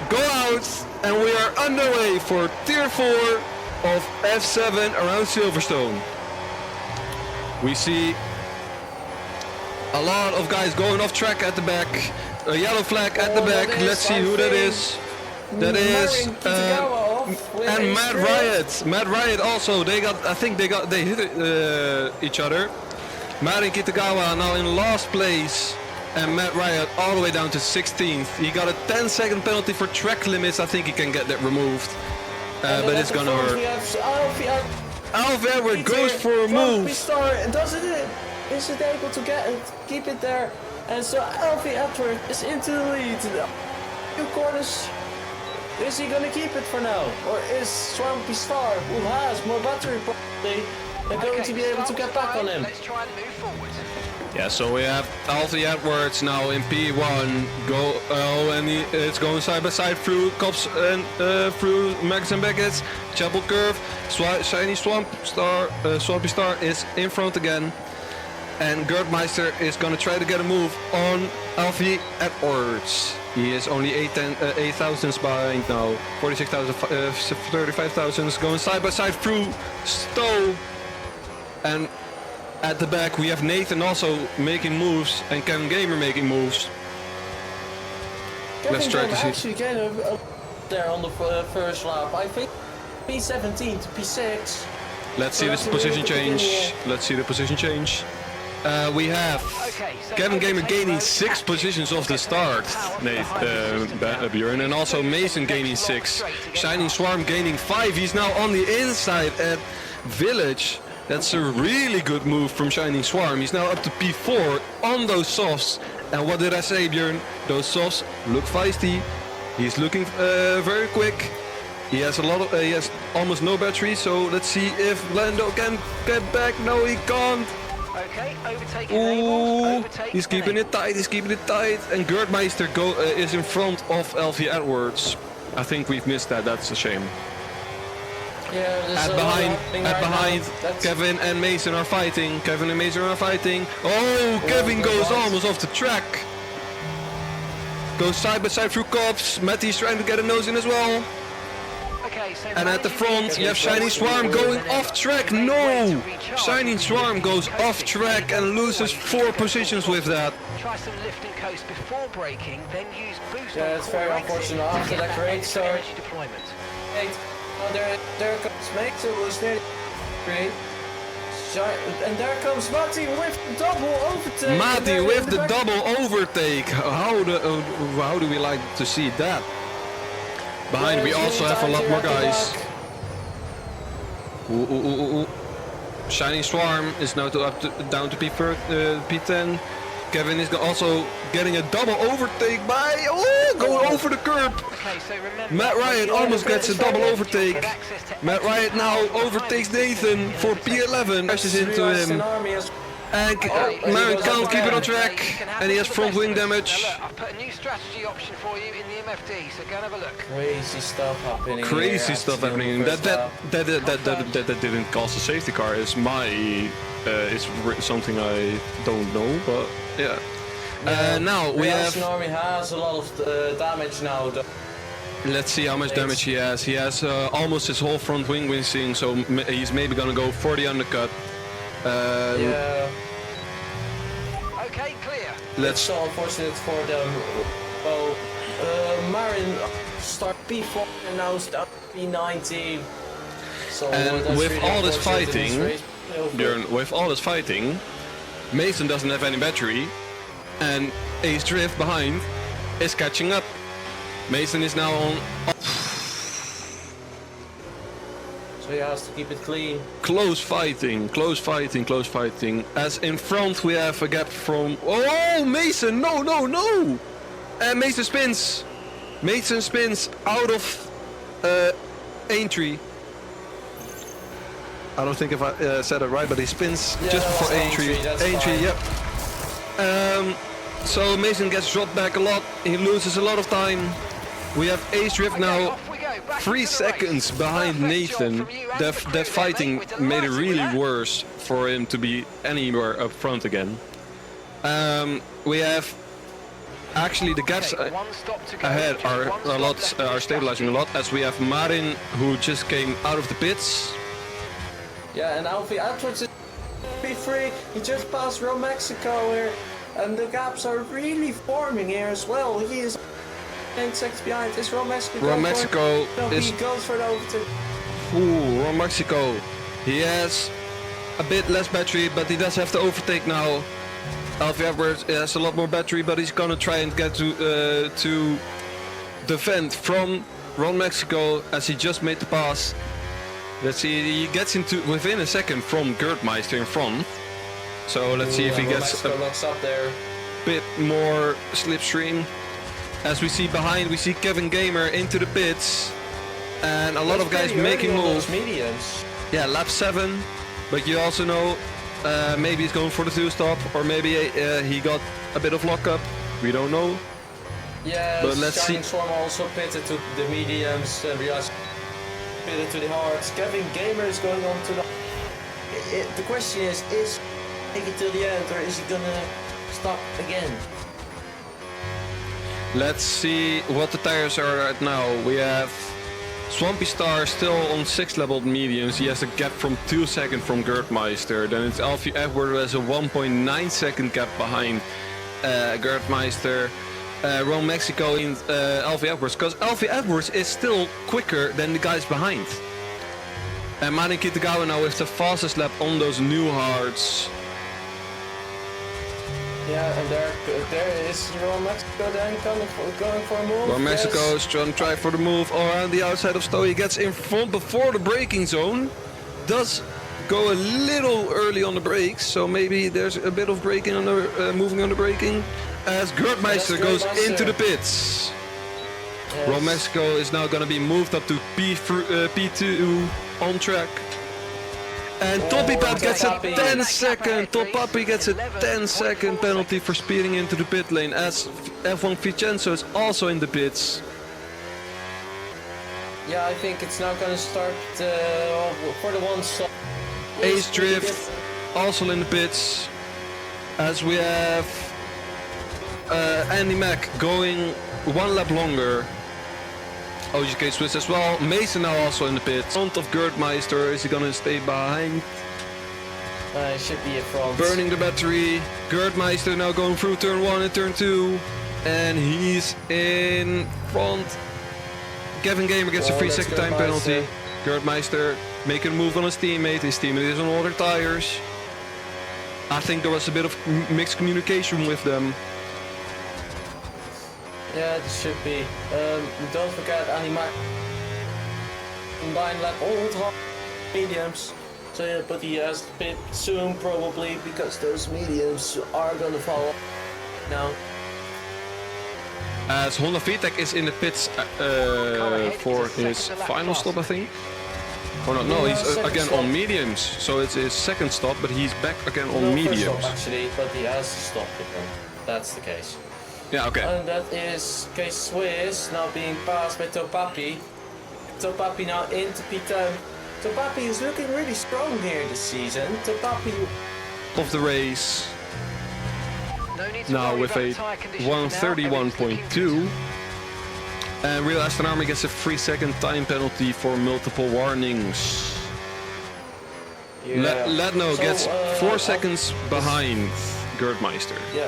go out, and we are underway for Tier 4 of F7 around Silverstone. We see a lot of guys going off track at the back. A yellow flag at the back. Let's see who that is. That is and Matt Riot. Matt Riot also. They got. I think they hit each other. Matt and Kitagawa now in last place, and Matt Riot all the way down to 16th. He got a 10-second penalty for track limits. I think he can get that removed, but it's gonna hurt. Alfie Edward goes for a move. Is it able to keep it there? And so Alfie Edward is into the lead. Two corners. Is he gonna keep it for now? Or is Swampy Star, who has more battery probably, going to be able to get back on him? Let's try and move forward. Yeah, so we have Alfie Edwards now in P1. It's going side by side through Cops and through Max and Beckett's. Chapel Curve. Shiny Swampy Star is in front again. And Gert Meister is going to try to get a move on Alfie Edwards. He is only 8 thousandths behind now. 46,000, 35,000 going side by side through Stowe. And at the back we have Nathan also making moves and Kevin Gamer making moves. Let's try to see. Actually getting there on the first lap. I think P17 to P6. Let's see this position change. Let's see the position change. We have Kevin Gamer gaining 6 positions off the start, Björn, and also Mason gaining 6. Shining Swarm gaining 5. He's now on the inside at Village. That's a really good move from Shining Swarm. He's now up to P4 on those softs. And what did I say, Björn? Those softs look feisty. He's looking very quick. He has he has almost no battery. So let's see if Lando can get back. No, he can't. Okay, overtake enabled. He's keeping it tight, and Gert Meister is in front of Alfie Edwards. I think we've missed that, that's a shame. Yeah, behind, Kevin and Mason are fighting. Oh, Kevin goes almost off the track. Goes side by side through Cops. Matty's trying to get a nose in as well. And at the front you have Shining Swarm going off track. No! Shining Swarm goes off track and loses 4 positions with that. Try some lift and coast before braking, then use boost. Yeah, it's very unfortunate after that great start. Deployment. There comes Max, it was nearly great. And there comes Matty with the double overtake. Matty with the double overtake. How do we like to see that? Behind we also have a lot more guys. Shining Swarm is now down to P10. Kevin is also getting a double overtake by going over the curb. Matt Riot almost gets a double overtake. Matt Riot now overtakes Nathan for P11. Crashes into him. And Marin can't keep it on track, and he has front wing damage. I've put a new strategy option for you in the MFD, so go and have a look. Crazy stuff happening. Crazy stuff happening. That didn't cause a safety car. Is it's something I don't know, but yeah. Now we have. Army has a lot of damage now. Let's see how much damage he has. He has almost his whole front wing missing, so he's maybe gonna go for the undercut. Yeah. Okay, clear. Let's. It's so unfortunate for them. Well, Marin start P4 and now start P19. So and with really all this fighting, Björn, with all this fighting, Mason doesn't have any battery, and Ace Drift behind is catching up. Mason is now on. So he has to keep it clean. Close fighting. As in front we have a gap from... Oh, Mason! No! And Mason spins. Out of Aintree. I don't think if I said it right, but he spins just before Aintree. Yep. So Mason gets dropped back a lot. He loses a lot of time. We have Ace Drift now 3 seconds behind Nathan. That fighting made it really worse for him to be anywhere up front again. We have Actually, the gaps Okay, one stop to go. ahead Just are one a stop lot, left in are the stabilizing a strategy. lot, as we have Marin, who just came out of the pits. Yeah, and Alfie Edwards is free. He just passed Row Mexico here, and the gaps are really forming here as well. He is 8 seconds behind. Is Row Mexico? Row Mexico No, is... he goes for the overtake. Ooh, Row Mexico. He has a bit less battery, but he does have to overtake now. Alfie Edwards has a lot more battery, but he's gonna try and get to defend from Ron Mexico as he just made the pass. Let's see, he gets into within a second from Gertmeister in front. So let's see if he gets a looks up there. bit more slipstream. As we see behind, we see Kevin Gamer into the pits, and a lot of guys making moves. Mediums. Yeah, lap 7, but you also know maybe he's going for the 2-stop, or maybe he got a bit of lockup. We don't know. Yeah, But let's see. Shining Storm also pitted to the mediums, and Riaz pitted to the hards. Kevin Gamer is going on to the... the question is make it till the end, or is he gonna stop again? Let's see what the tires are right now. We have Swampy Star still on 6 leveled mediums. He has a gap from 2 seconds from Gertmeister. Then it's Alfie Edward who has a 1.9 second gap behind Gertmeister. Rome Mexico in Alfie Edwards, because Alfie Edwards is still quicker than the guys behind. And Marin Kitagawa now with the fastest lap on those new hards. Yeah, and there is Rome Mexico then going for a move. Rome Mexico is trying to try for the move around the outside of Stowe. He gets in front before the braking zone. Does go a little early on the brakes, so maybe there's a bit of braking on the moving on the braking. As Gertmeister goes into the pits. Yes. Rome Mexico is now going to be moved up to P2 on track. And Toppy Pap gets a 10-second. Topapi gets a 10-second penalty for speeding into the pit lane, as F1 Vincenzo is also in the pits. Yeah, I think it's now gonna start for the one stop. Ace Drift also in the pits, as we have Andy Mack going 1 lap longer. OGK Swiss as well. Mason now also in the pits. Front of Gertmeister. Is he gonna stay behind? It should be a front. Burning the battery. Gertmeister now going through turn 1 and turn 2. And he's in front. Kevin Gamer gets a 3-second time penalty. Gertmeister making a move on his teammate. His teammate is on other tires. I think there was a bit of mixed communication with them. Yeah, it should be. Don't forget Anima combined lap old hard mediums. So yeah, but he has to pit soon probably, because those mediums are gonna fall now. As Honda VTEC is in the pits for his final stop, I think. Or not, no, he's again on mediums. So it's his second stop, but he's back again on mediums. First stop actually, but he has to stop again. That's the case. Yeah, okay. And that is Case Swiss now being passed by Topapi. Topapi now into P10. Topapi is looking really strong here this season. Topapi Of the race. No need to Now worry with about a the tyre conditions now. Everything's looking 131.2. And Real Aston Army gets a 3-second time penalty for multiple warnings. yeah. Ledno So, gets 4 seconds behind Gertmeister. Yeah.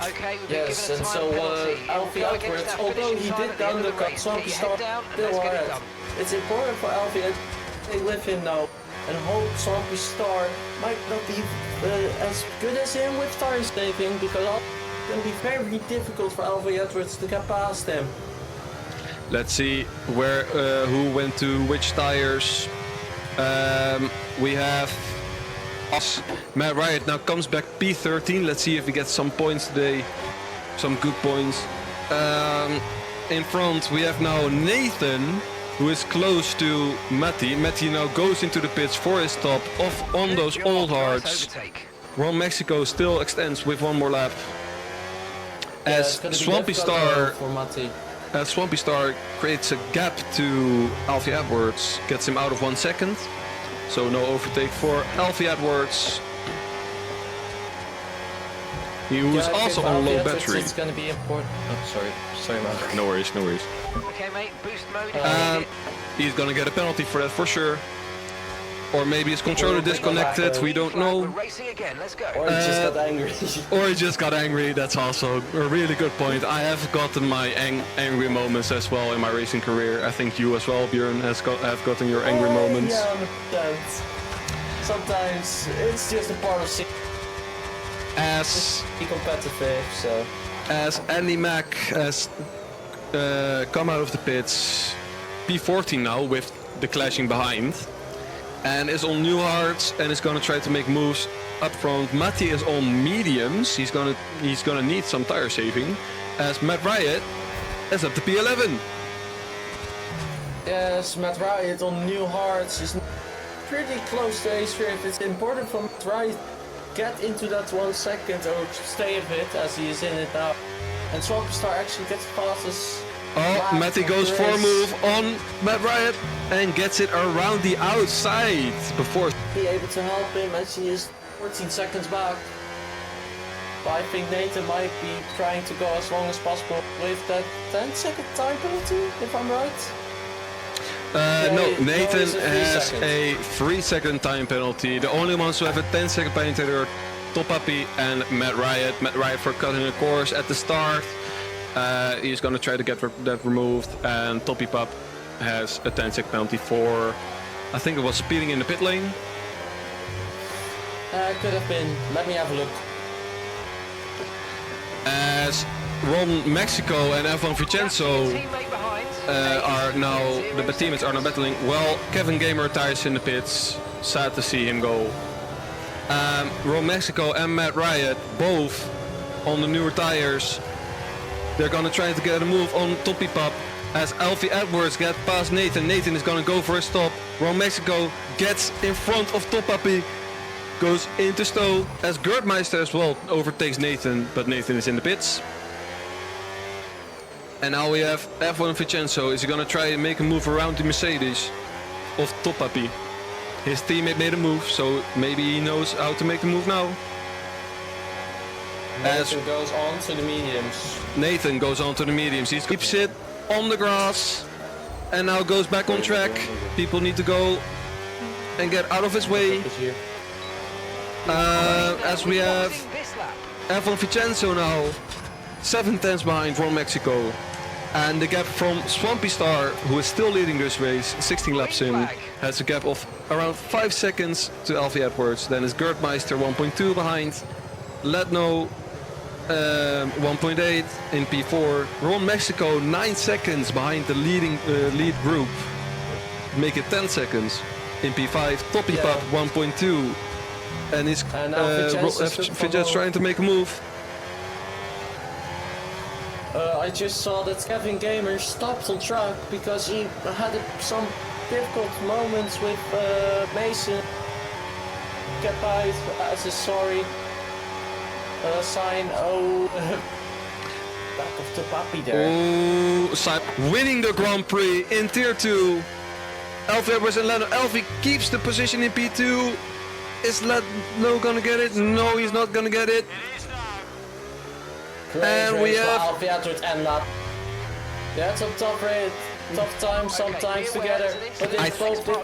Okay, we've been Yes, given a and time so penalty. Alfie We'll go against Edwards, that although finishing he time did at the end of the undercut race. some Get your start head down, still let's get it ahead. done. It's important for Alfie that they live him now and hope Swampy Star might not be as good as him with tire saving, because it's going to be very difficult for Alfie Edwards to get past him. Let's see where who went to which tires. We have us. Matt Riot now comes back P13. Let's see if he gets some points today. Some good points. In front we have now Nathan, who is close to Matty. Matty now goes into the pits for his stop off on those Good old job, nice hards. overtake. Ron Mexico still extends with 1 more lap. Yeah, As it's gonna be Swampy difficult Star for Matti. Swampy Star creates a gap to Alfie Edwards, gets him out of 1 second. So no overtake for Alfie Edwards. He was also on low battery. It's gonna be important. Oh, sorry, Mark. No worries, no worries. Okay, mate, boost mode. He's gonna get a penalty for that for sure. Or maybe his controller disconnected, we don't know. We're racing again, let's go. Or he just got angry. Or he just got angry, that's also a really good point. I have gotten my angry moments as well in my racing career. I think you as well, Björn, have gotten your angry moments. Yeah, sometimes it's just a part of be competitive, so. As Andy Mack has come out of the pits, P14 now with the clashing behind, and is on new hards and is gonna try to make moves up front. Matti is on mediums. He's gonna need some tire saving. As Matt Riot is up to P11. Yes, Matt Riot on new hards is pretty close to A-Strip. It's important for Matt Riot get into that 1 second or stay a bit as he is in it now. And Swampstar actually gets fastest. Oh, Matty goes for a move on Matt Riot and gets it around the outside before Be able to help him as he is 14 seconds back. But I think Nathan might be trying to go as long as possible with that 10-second time penalty, if I'm right. No, Nathan no, has a 3-second time penalty. The only ones who have a 10-second penalty are Topapi and Matt Riot. Matt Riot for cutting the course at the start. He's going to try to get that removed, and Toppy Pop has a 10-second penalty for, I think it was speeding in the pit lane. Could have been. Let me have a look. As Ron Mexico and F1 Vincenzo are now, the teammates are now battling. Well, Kevin Gamer tires in the pits. Sad to see him go. Ron Mexico and Matt Riot both on the newer tires. They're gonna try to get a move on Toppy Pop as Alfie Edwards gets past Nathan. Nathan is gonna go for a stop. Ron Mexico gets in front of Topapi, goes into Stowe as Gertmeister as well overtakes Nathan, but Nathan is in the pits. And now we have F1 Vincenzo. Is he gonna try and make a move around the Mercedes of Topapi? His teammate made a move, so maybe he knows how to make the move now. Nathan goes on to the mediums. Nathan goes on to the mediums. He keeps it on the grass and now goes back on track. People need to go and get out of his way. As we have F1 Vincenzo now 7 tenths behind Ron Mexico. And the gap from Swampy Star, who is still leading this race, 16 laps in, has a gap of around 5 seconds to Alfie Edwards. Then is Gertmeister 1.2 behind. Ledno 1.8 in P4. Ron Mexico 9 seconds behind the lead group. Make it 10 seconds in P5. Toppy Pop 1.2. And is Vincenzo trying to make a move. I just saw that Kevin Gamer stopped on track because he had some difficult moments with Mason. Get by as a sorry sign. Oh, back of the puppy there. Oh, winning the Grand Prix in Tier 2. Alfie Edwards and Leno. Alfie keeps the position in P2. Is Leno gonna get it? No, he's not gonna get it. And we have Alfie Edwards and Lap. Yeah, it's a tough race, tough time sometimes together, but they both did